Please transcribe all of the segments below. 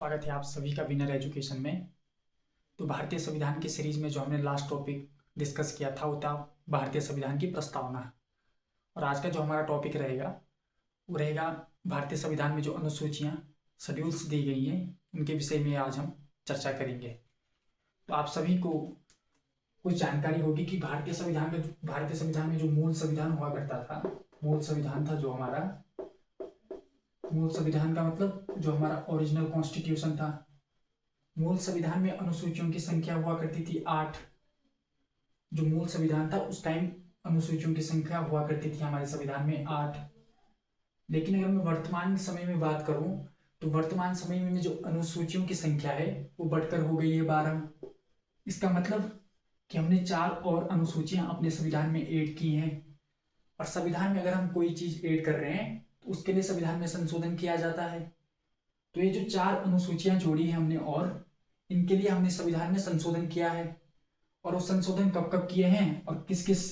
स्वागत है आप सभी का विनर एजुकेशन में। तो भारतीय संविधान की सीरीज में जो हमने लास्ट टॉपिक डिस्कस किया था वो था भारतीय संविधान की प्रस्तावना। और आज का जो हमारा टॉपिक रहेगा वो रहेगा भारतीय संविधान में जो अनुसूचियाँ शेड्यूल्स दी गई हैं उनके विषय में आज हम चर्चा करेंगे। तो आप सभी को कुछ जानकारी होगी कि भारतीय संविधान में जो मूल संविधान हुआ करता था, मूल संविधान था जो हमारा, मूल संविधान का मतलब जो हमारा ओरिजिनल कॉन्स्टिट्यूशन था। मूल संविधान में अनुसूचियों की संख्या हुआ करती थी 8। जो मूल संविधान था उस टाइम अनुसूचियों की संख्या हुआ करती थी हमारे संविधान में 8। लेकिन अगर मैं वर्तमान समय में बात करूं तो वर्तमान समय में जो अनुसूचियों की संख्या है वो बढ़कर हो गई है 12। इसका मतलब कि हमने 4 और अनुसूचियां अपने संविधान में ऐड की हैं। और संविधान में अगर हम कोई चीज ऐड कर रहे हैं तो उसके लिए संविधान में संशोधन किया जाता है। तो ये जो 4 अनुसूचियां जोड़ी है हमने और इनके लिए हमने संविधान में संशोधन किया है। और वो संशोधन कब कब किए हैं और किस किस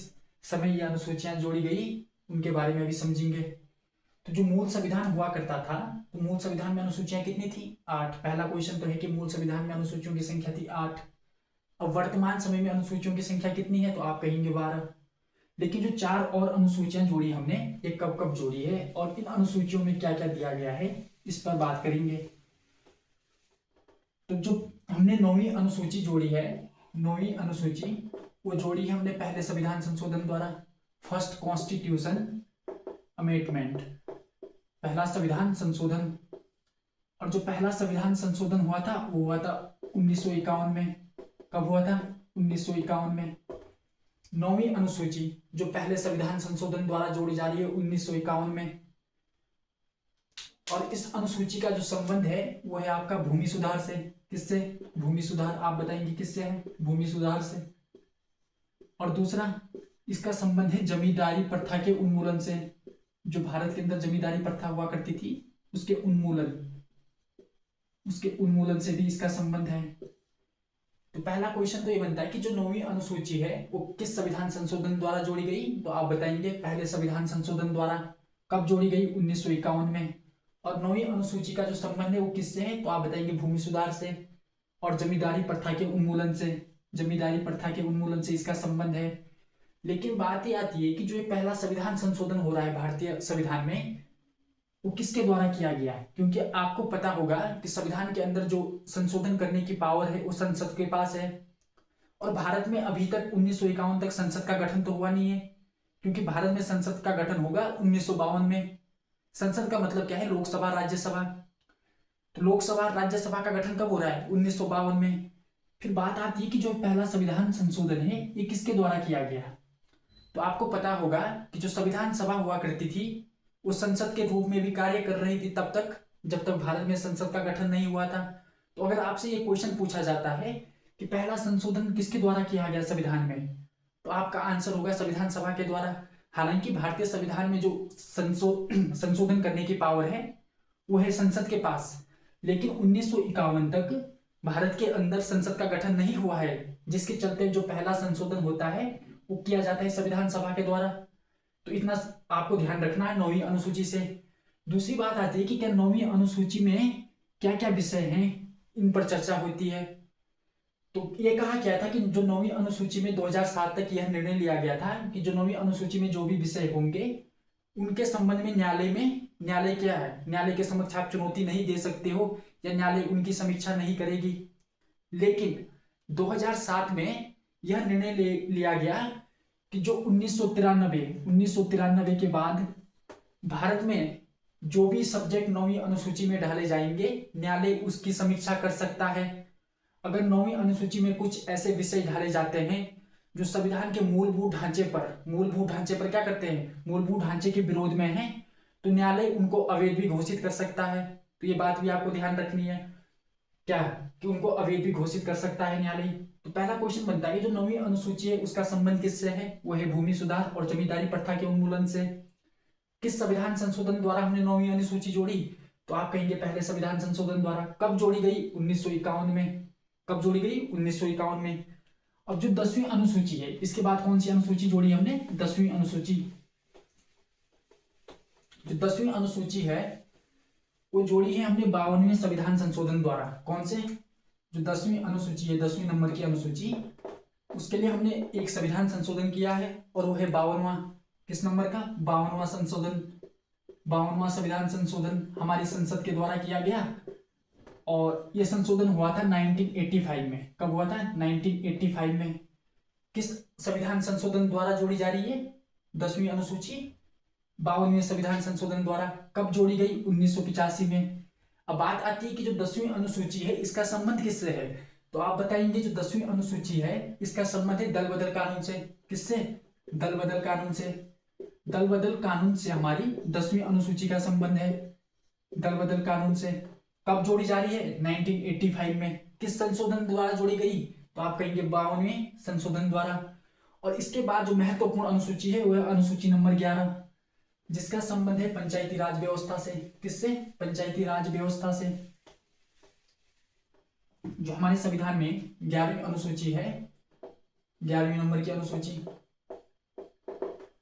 समय ये अनुसूचियां जोड़ी गई उनके बारे में अभी समझेंगे। तो जो मूल संविधान हुआ करता था तो मूल संविधान में अनुसूचियां कितनी थी? 8। पहला क्वेश्चन तो है कि मूल संविधान में अनुसूचियों की संख्या थी 8। अब वर्तमान समय में अनुसूचियों की संख्या कितनी है तो आप कहेंगे 12। लेकिन जो 4 और अनुसूचियां जोड़ी हमने ये कब कब जोड़ी है और इन अनुसूचियों में क्या क्या दिया गया है इस पर बात करेंगे। तो जो हमने 9वीं अनुसूची जोड़ी है, 9वीं अनुसूची वो जोड़ी है हमने पहले संविधान संशोधन द्वारा, फर्स्ट कॉन्स्टिट्यूशन अमेंडमेंट, पहला संविधान संशोधन। और जो पहला संविधान संशोधन हुआ था वो हुआ था 1951 में। कब हुआ था? 1951 में। 9वीं अनुसूची जो पहले संविधान संशोधन द्वारा जोड़ी जा रही है 1951 में। और इस अनुसूची का जो संबंध है वो है आपका भूमि सुधार से। किससे? भूमि सुधार। आप बताएंगे किससे है? भूमि सुधार से। और दूसरा इसका संबंध है जमींदारी प्रथा के उन्मूलन से। जो भारत के अंदर जमींदारी प्रथा हुआ करती थी उसके उन्मूलन से भी इसका संबंध है। तो पहला क्वेश्चन तो ये बनता है कि जो 9वीं अनुसूची है वो किस संविधान संशोधन द्वारा जोड़ी गई? तो आप बताएंगे पहले संविधान संशोधन द्वारा। कब जोड़ी गई? 1951 में। और 9वीं अनुसूची का जो संबंध है वो किससे है? तो आप बताएंगे भूमि सुधार से और जमींदारी प्रथा के उन्मूलन से। जमींदारी प्रथा के उन्मूलन से इसका संबंध है। लेकिन बात ये आती है कि जो ये पहला संविधान संशोधन हो रहा है भारतीय संविधान में वो किसके द्वारा किया गया है? क्योंकि आपको पता होगा कि संविधान के अंदर जो संशोधन करने की पावर है वो संसद के पास है। और भारत में अभी तक 1951 तक संसद का गठन तो हुआ नहीं है, क्योंकि भारत में संसद का गठन होगा 1952 में। संसद का मतलब क्या है? लोकसभा राज्यसभा। तो लोकसभा राज्यसभा का गठन कब हो रहा है? 1952 में। फिर बात आती है कि जो पहला संविधान संशोधन है ये किसके द्वारा किया गया? तो आपको पता होगा कि जो संविधान सभा हुआ करती थी वो संसद के रूप में भी कार्य कर रही थी तब तक जब तक भारत में संसद का गठन नहीं हुआ था। तो अगर आपसे ये क्वेश्चन पूछा जाता है कि पहला संशोधन किसके द्वारा किया गया संविधान में, तो आपका आंसर होगा संविधान सभा के द्वारा। हालांकि भारतीय संविधान में जो संशोधन करने की पावर है वो है संसद के पास, लेकिन 1951 तक भारत के अंदर संसद का गठन नहीं हुआ है, जिसके चलते जो पहला संशोधन होता है वो किया जाता है संविधान सभा के द्वारा। तो इतना आपको ध्यान रखना है 9वीं अनुसूची से। दूसरी बात आती है कि क्या 9वीं अनुसूची में क्या क्या विषय हैं, इन पर चर्चा होती है। तो ये कहा गया था कि जो 9वीं अनुसूची में 2007 तक यह निर्णय लिया गया था कि जो 9वीं अनुसूची में जो भी विषय होंगे उनके संबंध में न्यायालय क्या है, न्यायालय के समक्ष आप चुनौती नहीं दे सकते हो या न्यायालय उनकी समीक्षा नहीं करेगी। लेकिन 2007 में यह निर्णय लिया गया कि जो 1993 के बाद भारत में जो भी सब्जेक्ट 9वीं अनुसूची में डाले जाएंगे न्यायालय उसकी समीक्षा कर सकता है। अगर 9वीं अनुसूची में कुछ ऐसे विषय डाले जाते हैं जो संविधान के मूलभूत ढांचे पर क्या करते हैं, मूलभूत ढांचे के विरोध में है, तो न्यायालय उनको अवैध भी घोषित कर सकता है। तो ये बात भी आपको ध्यान रखनी है क्या, कि उनको अवैध भी घोषित कर सकता है न्यायालय। तो पहला क्वेश्चन बनता है जो 9वीं अनुसूची है उसका संबंध किससे है? वो है भूमि सुधार और जमींदारी प्रथा के उन्मूलन से। किस संविधान संशोधन द्वारा हमने 9वीं अनुसूची जोड़ी? तो आप कहेंगे पहले संविधान संशोधन द्वारा। कब जोड़ी गई? 1951 में। कब जोड़ी गई? 1951 में। अब जो 10वीं अनुसूची है इसके बाद कौन सी अनुसूची जोड़ी हमने? 10वीं अनुसूची। जो 10वीं अनुसूची है वो जोड़ी है हमने 52वें संविधान संशोधन द्वारा। कौन से? जो 10वीं अनुसूची है, 10वीं नंबर की अनुसूची, उसके लिए हमने एक संविधान संशोधन किया है और वो है 52वां। किस नंबर का? 52वां संशोधन। 52वां संविधान संशोधन हमारी संसद के द्वारा किया गया और यह संशोधन हुआ था 1985 में। कब हुआ था? 1985 में। किस संविधान संशोधन द्वारा जोड़ी जा रही है 10वीं अनुसूची? 52वें संविधान संशोधन द्वारा। कब जोड़ी गई? 1985 में। अब बात आती है कि जो 10वीं अनुसूची है इसका संबंध किससे है? तो आप बताएंगे जो 10वीं अनुसूची है इसका संबंध है दल बदल कानून से। किससे? दल बदल कानून से। दल बदल कानून से हमारी 10वीं अनुसूची का संबंध है, दल बदल कानून से। कब जोड़ी जा रही है? 1985 में। किस संशोधन द्वारा जोड़ी गई? तो आप कहेंगे 52वें संशोधन द्वारा। और इसके बाद जो महत्वपूर्ण अनुसूची है वह अनुसूची नंबर 11, जिसका संबंध है पंचायती राज व्यवस्था से। किससे? पंचायती राज व्यवस्था से। जो हमारे संविधान में 11वीं अनुसूची है, 11वीं नंबर की अनुसूची,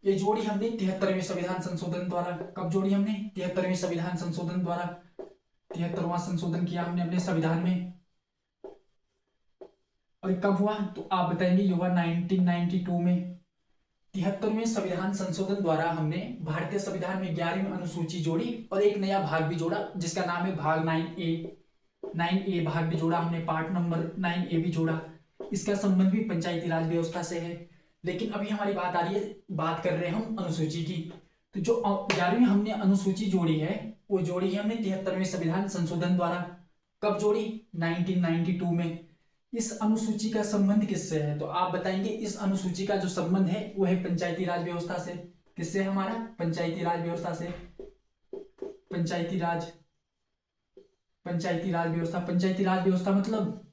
ये जोड़ी हमने 73वें संविधान संशोधन द्वारा। कब जोड़ी हमने? 73वें संविधान संशोधन द्वारा। 73वां संशोधन किया हमने अपने संविधान में। और कब हुआ? तो आप बताएंगे ये हुआ 1992 में। 73वें संविधान संशोधन द्वारा हमने भारतीय संविधान में 11वीं अनुसूची जोड़ी और एक नया भाग भी जोड़ा जिसका नाम है भाग 9A भाग भी जोड़ा हमने, पार्ट नंबर 9A भी जोड़ा। इसका संबंध भी पंचायती राज व्यवस्था से है। लेकिन अभी हमारी बात आ रही है, बात कर रहे हैं हम अनुसूची की। तो जो 11वीं हमने अनुसूची जोड़ी है वो जोड़ी है हमने 73वें संविधान संशोधन द्वारा। कब जोड़ी? 1992 में। इस अनुसूची का संबंध किससे है? तो आप बताएंगे इस अनुसूची का जो संबंध है वो है पंचायती राज व्यवस्था से। किससे? हमारा पंचायती राज व्यवस्था से। पंचायती राज व्यवस्था। पंचायती राज व्यवस्था मतलब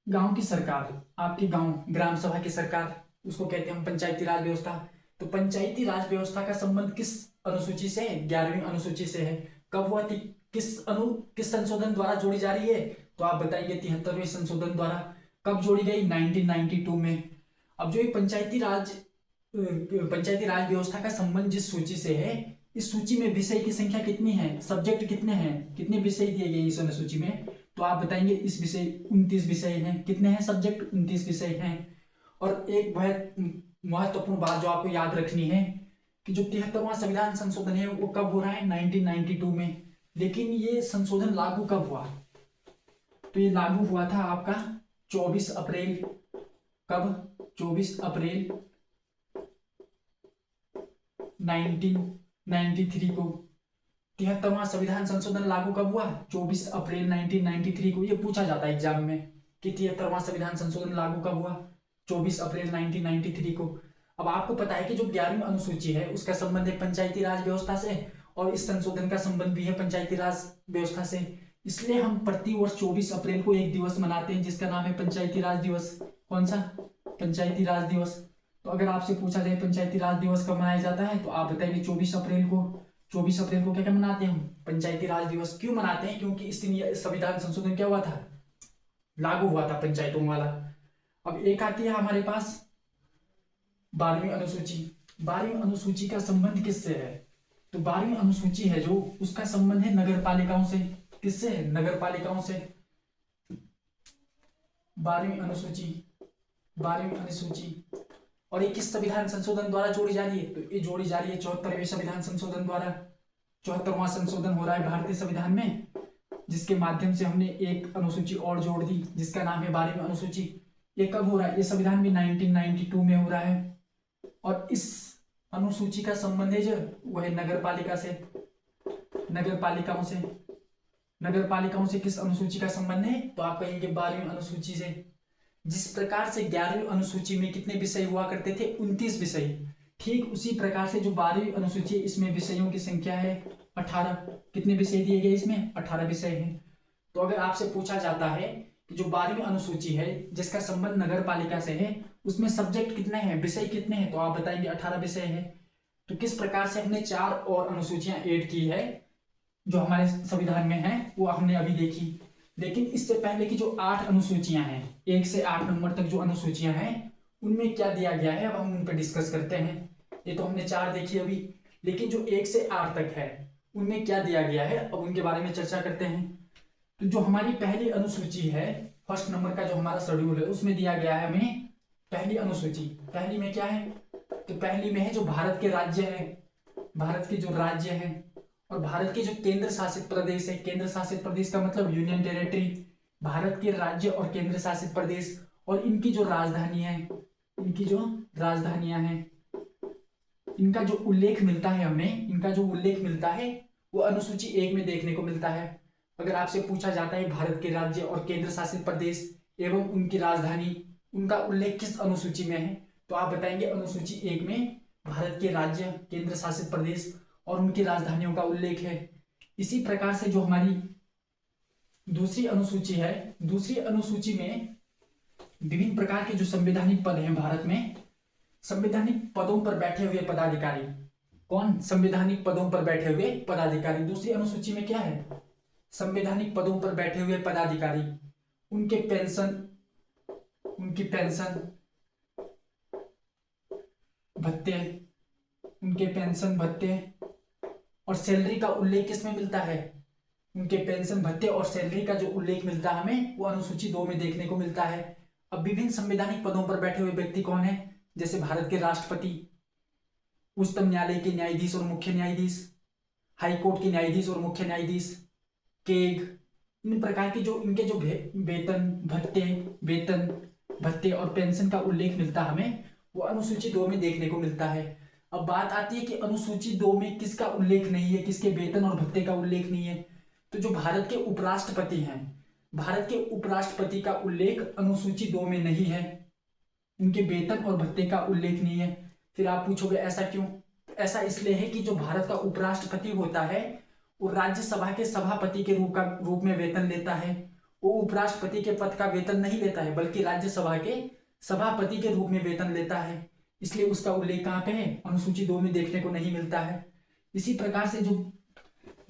गांव की सरकार, आपके गांव ग्राम सभा की सरकार, उसको कहते हैं हम पंचायती राज व्यवस्था। तो पंचायती राज व्यवस्था का संबंध किस अनुसूची से है? 11वीं अनुसूची से है। कब हुआ थी? किस संशोधन द्वारा जोड़ी जा रही है? तो आप बताएंगे 73वें संशोधन द्वारा। कब जोड़ी गई? 1992 में। अब जो ये पंचायती राज व्यवस्था का संबंध जिस सूची से है, इस सूची में विषय की संख्या कितनी है? सब्जेक्ट कितने हैं? कितने विषय दिए गए इस अनुसूची में? तो आप बताएंगे इस विषय 29 विषय हैं। कितने हैं सब्जेक्ट? 29 विषय हैं। और एक बहुत महत्वपूर्ण बात जो आपको याद रखनी है कि जो 73वां संविधान संशोधन है वो कब हो रहा है? 1992 में। लेकिन ये संशोधन लागू कब हुआ? तो ये लागू हुआ था आपका 24 अप्रैल। कब? 24 अप्रैल 1993 को। 73वां संविधान संशोधन लागू कब हुआ? 24 अप्रैल 1993 को। ये पूछा जाता है एग्जाम में कि 73वां संविधान संशोधन लागू कब हुआ? 24 अप्रैल 1993 को। अब आपको पता है कि जो 11वीं अनुसूची है उसका संबंध है पंचायती राज व्यवस्था से और इस संशोधन का संबंध भी है पंचायती राज व्यवस्था से। इसलिए हम प्रति वर्ष 24 अप्रैल को एक दिवस मनाते हैं जिसका नाम है पंचायती राज दिवस। कौन सा? पंचायती राज दिवस। तो अगर आपसे पूछा जाए पंचायती राज दिवस कब मनाया जाता है तो आप बताएंगे 24 अप्रैल को। 24 अप्रैल को क्या क्या मनाते हैं हम? पंचायती राज दिवस। क्यों मनाते हैं? क्योंकि इस दिन संविधान संशोधन क्या हुआ था? लागू हुआ था पंचायतों वाला। अब एक आती है हमारे पास 12वीं अनुसूची। 12वीं अनुसूची का संबंध किससे है? तो 12वीं अनुसूची है जो उसका संबंध है नगर पालिकाओं से। किससे है? नगर पालिकाओं से। 12वीं अनुसूची और ये किस संविधान संशोधन द्वारा जोड़ी जा रही है? तो ये जोड़ी जा रही है 74वें संविधान संशोधन द्वारा। 74वां संशोधन हो रहा है भारतीय संविधान में, जिसके माध्यम से हमने एक अनुसूची और जोड़ दी जिसका नाम है 12वीं अनुसूची। ये कब हो रहा है? ये संविधान भी 1992 में हो रहा है। और इस अनुसूची का संबंध है जो वह है नगर पालिका से, नगर पालिकाओं से। नगर पालिकाओं से किस अनुसूची का संबंध है? तो आप कहेंगे 12वीं अनुसूची से। जिस प्रकार से 11वीं अनुसूची में कितने विषय हुआ करते थे? 29 विषय। ठीक उसी प्रकार से जो 12वीं अनुसूची है इसमें विषयों की संख्या है 18। कितने विषय दिए गए इसमें? 18 विषय हैं। तो अगर आपसे पूछा जाता है कि जो 12वीं अनुसूची है जिसका संबंध नगर पालिका से है उसमें सब्जेक्ट कितने हैं, विषय कितने हैं? तो आप बताएंगे 18 विषय हैं। तो किस प्रकार से हमने 4 और अनुसूचियां ऐड की है जो हमारे संविधान में है वो हमने अभी देखी। लेकिन इससे पहले की जो 8 अनुसूचियां हैं, 1 से 8 नंबर तक जो अनुसूचियां हैं उनमें क्या दिया गया है, अब हम उन पर डिस्कस करते हैं। ये तो हमने 4 देखी अभी, लेकिन जो 1 से 8 तक है उनमें क्या दिया गया है, अब उनके बारे में चर्चा करते हैं। तो जो हमारी पहली अनुसूची है, फर्स्ट नंबर का जो हमारा शेड्यूल है, उसमें दिया गया है हमें पहली अनुसूची। पहली में क्या है, तो पहली में है जो भारत के राज्य है, भारत के जो राज्य है, और भारत के जो केंद्र शासित प्रदेश है। केंद्र शासित प्रदेश का मतलब यूनियन टेरिटरी, भारत के राज्य और केंद्र शासित प्रदेश, और इनकी जो राजधानी है, इनकी जो राजधानियां हैं, इनका जो उल्लेख मिलता है हमें, इनका जो उल्लेख मिलता है वो अनुसूची 1 में देखने को मिलता है। अगर आपसे पूछा जाता है भारत के राज्य और केंद्र शासित प्रदेश एवं उनकी राजधानी, उनका उल्लेख किस अनुसूची में है, तो आप बताएंगे अनुसूची 1 में भारत के राज्य, केंद्र शासित प्रदेश और उनकी राजधानियों का उल्लेख है। इसी प्रकार से जो हमारी दूसरी अनुसूची है, दूसरी अनुसूची में विभिन्न प्रकार के जो संवैधानिक पद हैं भारत में, संवैधानिक पदों पर बैठे हुए पदाधिकारी। कौन? संवैधानिक पदों पर बैठे हुए पदाधिकारी। दूसरी अनुसूची में क्या है? संवैधानिक पदों पर बैठे हुए पदाधिकारी, उनके पेंशन, उनकी पेंशन भत्ते, उनके पेंशन भत्ते और सैलरी का उल्लेख किसमें मिलता है? उनके पेंशन भत्ते और सैलरी का जो उल्लेख मिलता है हमें, वो अनुसूची 2 में देखने को मिलता है। अब विभिन्न संवैधानिक पदों पर बैठे हुए व्यक्ति कौन है? जैसे भारत के राष्ट्रपति, उच्चतम न्यायालय के न्यायाधीश और मुख्य न्यायाधीश, हाई कोर्ट के न्यायाधीश और मुख्य न्यायाधीश, केग, इन प्रकार के जो इनके जो वेतन भत्ते और पेंशन का उल्लेख मिलता हमें, वो अनुसूची 2 में देखने को मिलता है। अब बात आती है कि अनुसूची 2 में किसका उल्लेख नहीं है, किसके वेतन और भत्ते का उल्लेख नहीं है। तो जो भारत के उपराष्ट्रपति हैं, भारत के उपराष्ट्रपति का उल्लेख अनुसूची 2 में नहीं है, उनके वेतन और भत्ते का उल्लेख नहीं है। फिर आप पूछोगे ऐसा क्यों? ऐसा इसलिए है कि जो भारत का उपराष्ट्रपति होता है वो राज्यसभा के सभापति के रूप में वेतन लेता है। वो उपराष्ट्रपति के पद का वेतन नहीं लेता है, बल्कि राज्यसभा के सभापति के रूप में वेतन लेता है। इसलिए उसका उल्लेख कहाँ पे है? अनुसूची 2 में देखने को नहीं मिलता है। इसी प्रकार से जो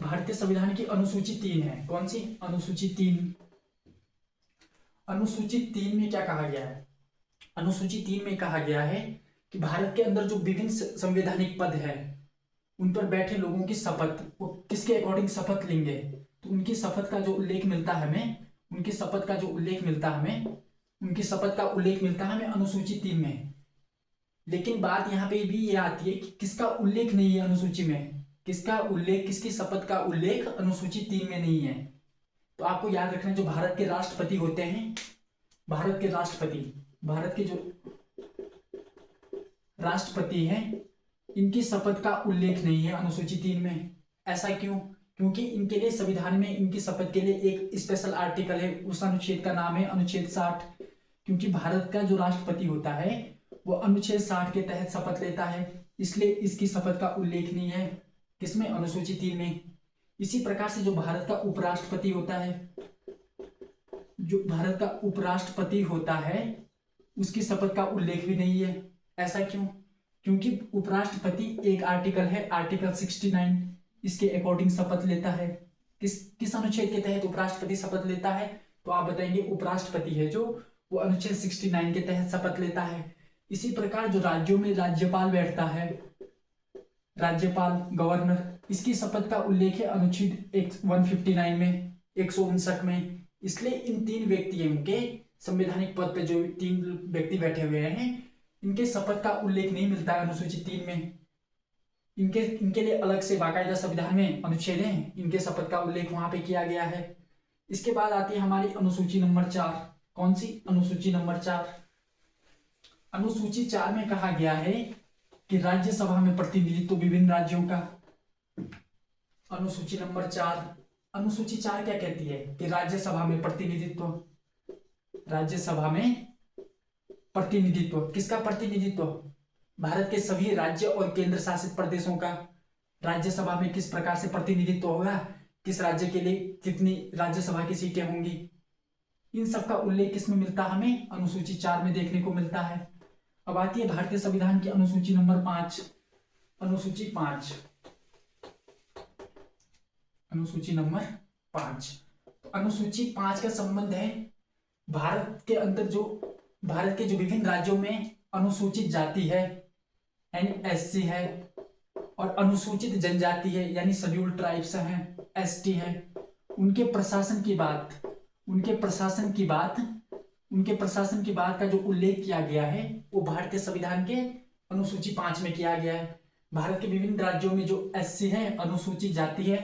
भारतीय संविधान की अनुसूची 3 है, कौन सी? अनुसूची 3। अनुसूची 3 में क्या कहा गया है? अनुसूची 3 में कहा गया है कि भारत के अंदर जो विभिन्न संवैधानिक पद है, उन पर बैठे लोगों की शपथ, वो किसके अकॉर्डिंग शपथ लेंगे, तो उनकी शपथ का जो उल्लेख मिलता है हमें, उनकी शपथ का जो उल्लेख मिलता है हमें, उनकी शपथ का उल्लेख मिलता है हमें अनुसूची 3 में। लेकिन बात यहाँ पे भी ये आती है कि किसका उल्लेख नहीं है अनुसूची में, किसका उल्लेख, किसकी शपथ का उल्लेख अनुसूची 3 में नहीं है। तो आपको याद रखना, जो भारत के राष्ट्रपति होते हैं, भारत के राष्ट्रपति, भारत के जो राष्ट्रपति हैं, इनकी शपथ का उल्लेख नहीं है अनुसूची 3 में। ऐसा क्यों? क्योंकि इनके लिए संविधान में इनकी शपथ के लिए एक स्पेशल आर्टिकल है, उस अनुच्छेद का नाम है अनुच्छेद 60। क्योंकि भारत का जो राष्ट्रपति होता है वो अनुच्छेद 60 के तहत शपथ लेता है, इसलिए इसकी शपथ का उल्लेख नहीं है किसमें? अनुसूची 3 में। इसी प्रकार से जो भारत का उपराष्ट्रपति होता है, जो भारत का उपराष्ट्रपति होता है, उसकी शपथ का उल्लेख भी नहीं है। ऐसा क्यों? क्योंकि उपराष्ट्रपति एक आर्टिकल है, आर्टिकल 69, इसके अकॉर्डिंग शपथ लेता है। किस अनुच्छेद के तहत उपराष्ट्रपति शपथ लेता है? तो आप बताएंगे उपराष्ट्रपति है जो, वो अनुच्छेद 69 के तहत शपथ लेता है। इसी प्रकार जो राज्यों में राज्यपाल बैठता है, राज्यपाल, गवर्नर, इसकी शपथ का उल्लेख है अनुच्छेद 159 में, 159 में। इसलिए इन 3 व्यक्तियों के संवैधानिक पद पे जो 3 व्यक्ति बैठे हुए हैं, इनके शपथ का उल्लेख नहीं मिलता है अनुसूची 3 में। इनके लिए अलग से बाकायदा संविधान में अनुच्छेद हैं, इनके शपथ का उल्लेख वहां पे किया गया है। इसके बाद आती है हमारी अनुसूची नंबर 4। कौन सी? अनुसूची नंबर 4। अनुसूची 4 में कहा गया है कि राज्यसभा में प्रतिनिधित्व विभिन्न राज्यों का। अनुसूची नंबर 4, अनुसूची 4 क्या कहती है कि राज्यसभा में प्रतिनिधित्व, राज्यसभा में प्रतिनिधित्व, किसका प्रतिनिधित्व? भारत के सभी राज्य और केंद्र शासित प्रदेशों का राज्यसभा में किस प्रकार से प्रतिनिधित्व होगा, किस राज्य के लिए कितनी राज्यसभा की सीटें होंगी, इन सब का उल्लेख किसमें मिलता है हमें? अनुसूची 4 में देखने को मिलता है। अब आती है भारतीय संविधान की अनुसूची नंबर 5। अनुसूची 5, अनुसूची नंबर 5। तो अनुसूची 5 का संबंध है भारत के अंदर जो, भारत के जो विभिन्न राज्यों में अनुसूचित जाति है, यानी एससी है, और अनुसूचित जनजाति है यानी शेड्यूल्ड ट्राइब्स हैं, एसटी है, उनके प्रशासन की बात का जो उल्लेख किया गया है वो भारतीय संविधान के अनुसूची 5 में किया गया है। भारत के विभिन्न राज्यों में जो एससी है अनुसूचित जाति है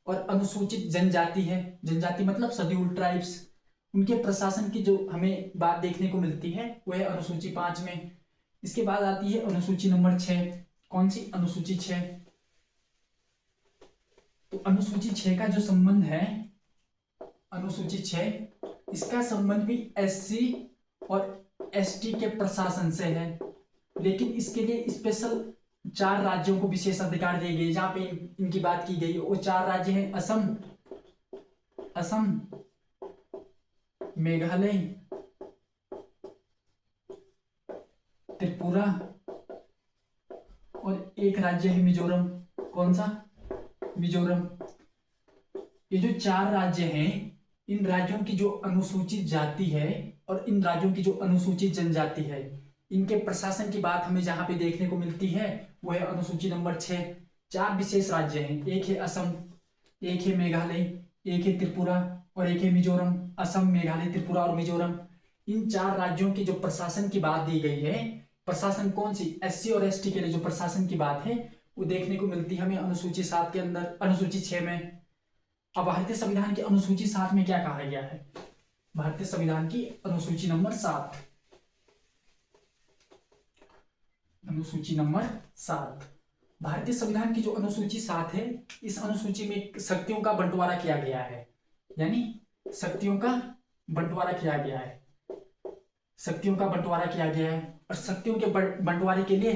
और अनुसूचित जनजाति है, जनजाति मतलब शेड्यूल्ड ट्राइब्स, उनके प्रशासन की जो हमें बात देखने को मिलती है वो है अनुसूची 5 में। इसके बाद आती है अनुसूची नंबर 6। कौन सी? अनुसूची 6। तो अनुसूची 6 का जो संबंध है, अनुसूची 6, इसका संबंध भी एससी और एसटी के प्रशासन से है, लेकिन इसके लिए स्पेशल 4 राज्यों को विशेष अधिकार दिए गए जहां पे इनकी बात की गई। वो 4 राज्य हैं असम, मेघालय, त्रिपुरा और एक राज्य है मिजोरम। कौन सा? मिजोरम। ये जो 4 राज्य हैं, इन राज्यों की जो अनुसूचित जाति है और इन राज्यों की जो अनुसूचित जनजाति है, इनके प्रशासन की बात हमें जहां पे देखने को मिलती है वो है अनुसूची नंबर 6। 4 विशेष राज्य हैं, एक है असम, एक है मेघालय, एक है त्रिपुरा और एक है मिजोरम। असम, मेघालय, त्रिपुरा और मिजोरम, इन 4 राज्यों की जो प्रशासन की बात दी गई है, प्रशासन कौन सी? एससी और एसटी के लिए जो प्रशासन की बात है वो देखने को मिलती है हमें अनुसूची 7 के अंदर, अनुसूची 6 में। अब भारतीय संविधान की अनुसूची 7 में क्या कहा गया है? भारतीय संविधान की अनुसूची नंबर 7, अनुसूची नंबर 7, भारतीय संविधान की जो अनुसूची 7 है, इस अनुसूची में शक्तियों का बंटवारा किया गया है, यानी शक्तियों का बंटवारा किया गया है, शक्तियों का बंटवारा किया गया है। और शक्तियों के बंटवारे के लिए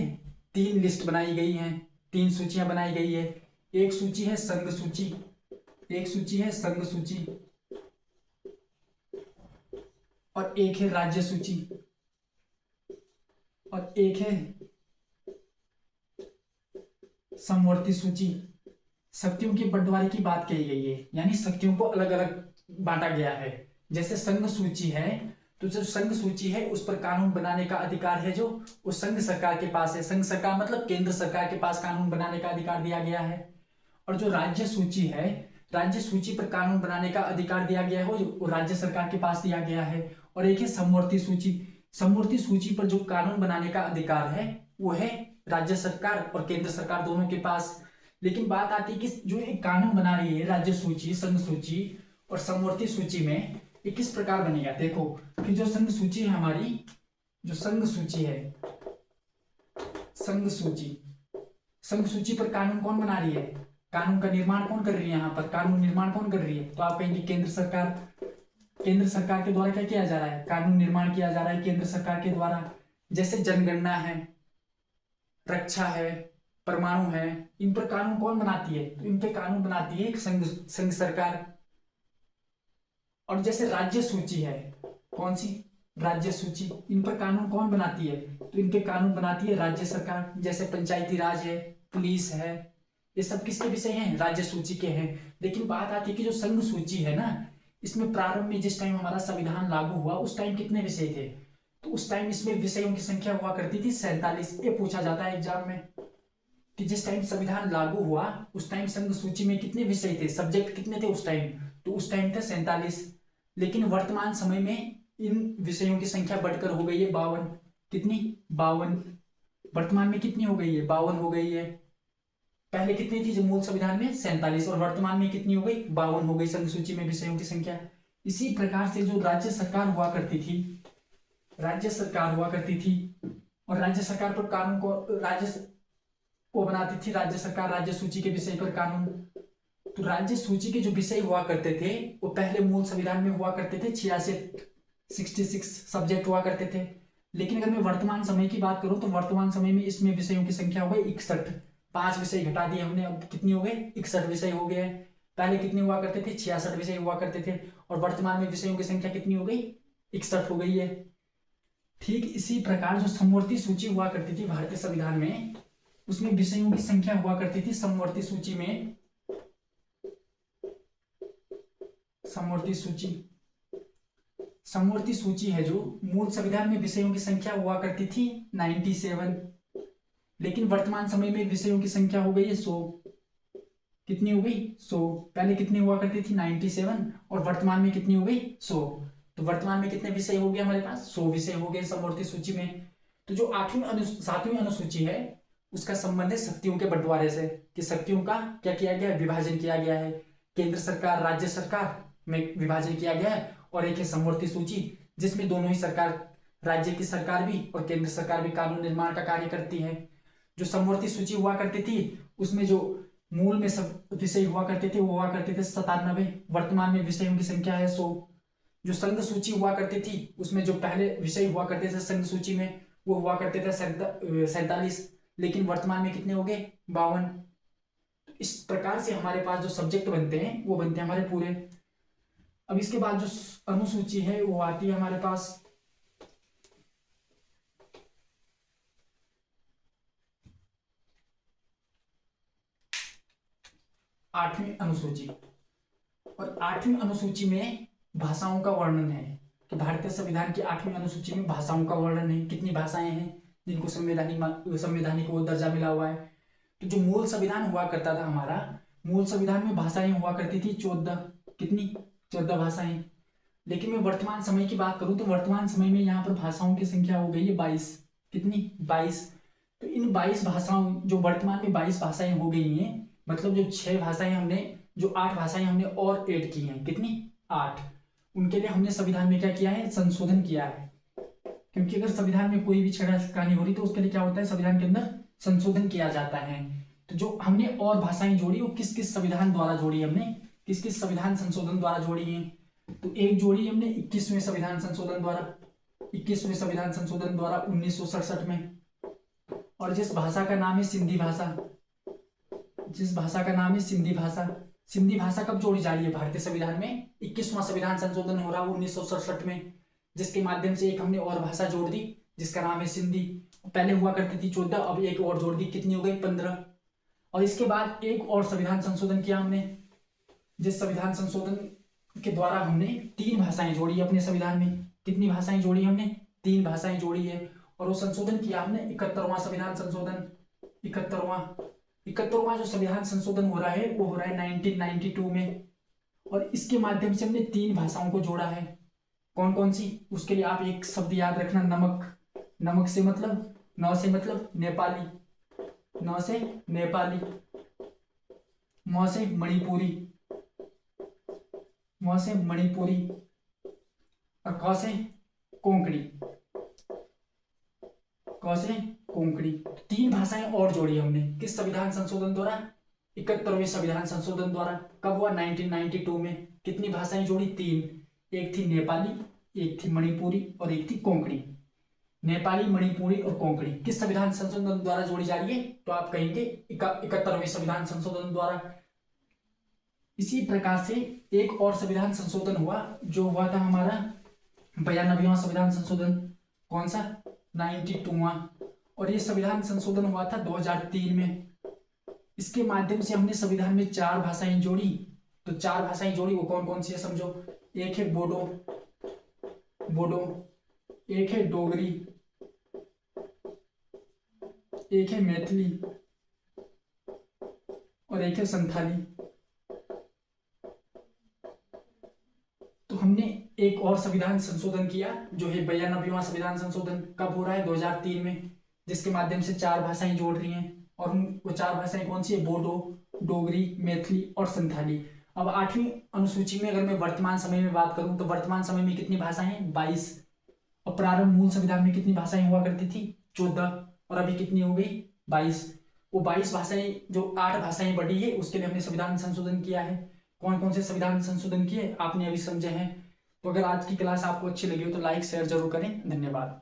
3 लिस्ट बनाई गई हैं, 3 सूचियां बनाई गई है। एक सूची है संघ सूची, एक सूची है संघ सूची और एक है राज्य सूची और एक है समवर्ती सूची। शक्तियों के बंटवारे की बात कही गई है, यानी शक्तियों को अलग अलग बांटा गया है। जैसे संघ सूची है, तो जो संघ सूची है उस पर कानून बनाने का अधिकार है जो उस संघ सरकार के पास है। संघ सरकार मतलब केंद्र सरकार के पास कानून बनाने का अधिकार दिया गया है। और जो राज्य सूची है, राज्य सूची पर कानून बनाने का अधिकार दिया गया है वो राज्य सरकार के पास दिया गया है। और एक है समवर्ती सूची, समवर्ती सूची पर जो कानून बनाने का अधिकार है वो है राज्य सरकार और केंद्र सरकार दोनों के पास। लेकिन बात आती है कि जो एक कानून बना रही है राज्य सूची, संघ सूची और समवर्ती सूची में, ये किस प्रकार बनेगा? देखो कि जो संघ सूची है हमारी, जो संघ सूची है, संघ सूची पर कानून कौन बना रही है? कानून का निर्माण कौन कर रही है? यहाँ पर कानून निर्माण कौन कर रही है? तो आप कहेंगे केंद्र सरकार। केंद्र सरकार के द्वारा क्या किया जा रहा है? कानून निर्माण किया जा रहा है केंद्र सरकार के द्वारा। जैसे जनगणना है, रक्षा है, परमाणु है, इन पर कानून कौन बनाती है? तो इन पे कानून बनाती है संघ सरकार। और जैसे राज्य सूची है, कौन सी? राज्य सूची, इन पर कानून कौन बनाती है? तो इन पे कानून बनाती है राज्य सरकार। जैसे पंचायती राज है, पुलिस है, ये सब किसके विषय हैं? राज्य सूची के हैं। लेकिन बात आती है कि जो संघ सूची है ना, इसमें प्रारंभ में जिस टाइम हमारा संविधान लागू हुआ उस टाइम कितने विषय थे? तो उस टाइम इसमें विषयों की संख्या हुआ करती थी 47। ये पूछा जाता है एग्जाम में कि जिस टाइम संविधान लागू हुआ उस टाइम संघ सूची में कितने विषय थे, सब्जेक्ट कितने थे उस टाइम? तो उस टाइम थे 47। लेकिन वर्तमान समय में इन विषयों की संख्या बढ़कर हो गई है 52। कितनी? 52। वर्तमान में कितनी हो गई है? 52 हो गई है। पहले कितनी थी? जो मूल संविधान में 47 और वर्तमान में कितनी हो गई? 52 हो गई संघ सूची में विषयों की संख्या। इसी प्रकार से जो राज्य सरकार हुआ करती थी, राज्य सरकार हुआ करती थी और राज्य सरकार पर कानून को राज्य को बनाती थी राज्य सरकार, राज्य सूची के विषय पर कानून। तो राज्य सूची के जो विषय हुआ करते थे वो पहले मूल संविधान में हुआ करते थे 66 सब्जेक्ट हुआ करते थे। लेकिन अगर मैं वर्तमान समय की बात करूं तो वर्तमान समय में इसमें विषयों की संख्या हो गई 61। 5 विषय घटा दिए हमने, अब कितनी हो गए? 61 विषय हो गए। पहले कितने हुआ करते थे? 66 विषय हुआ करते थे और वर्तमान में विषयों की संख्या कितनी हो गई? 61 हो गई है। ठीक इसी प्रकार जो समवर्ती सूची हुआ करती थी भारतीय संविधान में, उसमें विषयों की संख्या हुआ करती थी समवर्ती सूची में। समवर्ती सूची है जो मूल संविधान में विषयों की संख्या हुआ करती थी 97। लेकिन वर्तमान समय में विषयों की संख्या हो गई है 100। कितनी हो गई 100। पहले कितनी हुआ करती थी 97 और वर्तमान में कितनी हो गई 100। तो वर्तमान में कितने विषय हो गए हमारे पास 100 विषय हो गए समवर्ती सूची में। तो जो 7वीं अनुसूची है उसका संबंध है शक्तियों के बंटवारे से, कि शक्तियों का क्या किया गया है, विभाजन किया गया है। केंद्र सरकार राज्य सरकार में विभाजन किया गया है। और एक है समवर्ती सूची जिसमें दोनों ही सरकार, राज्य की सरकार भी और केंद्र सरकार भी कानून निर्माण का कार्य करती है। जो समवर्ती सूची हुआ करती थी उसमें जो मूल में सब विषय हुआ करते थे वो हुआ करते थे 97। वर्तमान में विषयों की संख्या है 100। जो संघ सूची हुआ करती थी उसमें जो पहले विषय हुआ करते थे संघ सूची में वो हुआ करते थे 47, लेकिन वर्तमान में कितने हो गए 52। तो इस प्रकार से हमारे पास जो सब्जेक्ट बनते हैं वो बनते हैं हमारे पूरे। अब इसके बाद जो अनुसूची है वो आती है हमारे पास 8वीं अनुसूची। और 8वीं अनुसूची में भाषाओं का वर्णन है कि भारतीय संविधान की 8वीं अनुसूची में भाषाओं का वर्णन है, कितनी भाषाएं हैं जिनको संवैधानिक वो दर्जा मिला हुआ है। तो जो मूल संविधान हुआ करता था हमारा, मूल संविधान में भाषाएं हुआ करती थी 14। कितनी 14 भाषाएं। लेकिन मैं वर्तमान समय की बात करूं तो वर्तमान समय में यहाँ पर भाषाओं की संख्या हो गई है 22। कितनी 22। तो इन 22 भाषाओं, जो वर्तमान में 22 भाषाएं हो गई हैं, मतलब जो 6 भाषाएं हमने, जो 8 भाषाएं हमने और ऐड की हैं, कितनी 8, उनके लिए हमने संविधान में क्या किया है, संशोधन किया है। क्योंकि अगर संविधान में कोई भी छेड़खानी हो रही तो उसके लिए क्या होता है, संविधान के अंदर संशोधन किया जाता है। तो जो हमने और भाषाएं जोड़ी वो किस किस संविधान द्वारा जोड़ी, हमने किस किस संविधान संशोधन द्वारा जोड़ी है। तो एक जोड़ी हमने 21वें संविधान संशोधन द्वारा, 21वें संविधान संशोधन द्वारा 1967 में। और जिस भाषा का नाम है सिंधी भाषा, जिस भाषा का नाम है सिंधी भाषा, सिंधी भाषा कब जोड़ी जा रही है भारतीय संविधान में, 21वां संविधान संशोधन हो रहा है 1967 में, जिसके माध्यम से एक हमने और भाषा जोड़ दी जिसका नाम है सिंधी। पहले हुआ करती थी 14, अब एक और जोड़ दी, कितनी हो गई 15। और इसके बाद एक और संविधान संशोधन किया हमने, जिस संविधान संशोधन के द्वारा हमने 3 भाषाएं जोड़ी अपने संविधान में। कितनी भाषाएं जोड़ी हमने, 3 भाषाएं जोड़ी है। और वो संशोधन किया हमने 71वां संविधान संशोधन। 71वां जो संविधान संशोधन हो रहा है वो हो रहा है 1992 में। और इसके माध्यम से हमने 3 भाषाओं को जोड़ा है। कौन कौन सी, उसके लिए आप एक शब्द याद रखना, नमक। नमक से मतलब, न से मतलब नेपाली, न से नेपाली, म से मणिपुरी, म से मणिपुरी, और क से कोंकणी, क से कोंकणी। 3 भाषाएं और जोड़ी हमने किस संविधान संशोधन द्वारा, 71वें संविधान संशोधन द्वारा। कब हुआ, 1992 में। कितनी भाषाएं जोड़ी, 3, एक थी नेपाली, एक थी मणिपुरी और एक थी कोंकणी। नेपाली, मणिपुरी और कोंकणी किस संविधान संशोधन द्वारा जोड़ी जा रही है, तो आप कहेंगे 71वें संविधान संशोधन द्वारा। इसी प्रकार से एक और संविधान संशोधन हुआ जो हुआ था हमारा 92वां संविधान संशोधन। कौन सा, 92वां। और ये संविधान संशोधन हुआ था 2003 में। इसके माध्यम से हमने संविधान में 4 भाषाएं जोड़ी। तो 4 भाषाएं जोड़ी, वो कौन कौन सी है समझो। एक है बोडो, एक है डोगरी, एक है मैथिली और एक है संथाली। तो हमने एक और संविधान संशोधन किया जो है 92वां संविधान संशोधन। कब हो रहा है, 2003 में, जिसके माध्यम से 4 भाषाएं जोड़ रही हैं। और वो 4 भाषाएं कौन सी है, बोडो, डोगरी, मैथिली और संथाली। अब 8वीं अनुसूची में अगर मैं वर्तमान समय में बात करूं तो वर्तमान समय में कितनी भाषाएं हैं, 22। और प्रारंभ मूल संविधान में कितनी भाषाएं हुआ करती थी, 14। और अभी कितनी हो गई, 22। वो 22 भाषाएं, जो 8 भाषाएं बढ़ी है उसके लिए हमने संविधान संशोधन किया है। कौन कौन से संविधान संशोधन किए आपने अभी समझे हैं। तो अगर आज की क्लास आपको अच्छी लगी हो तो लाइक शेयर जरूर करें। धन्यवाद।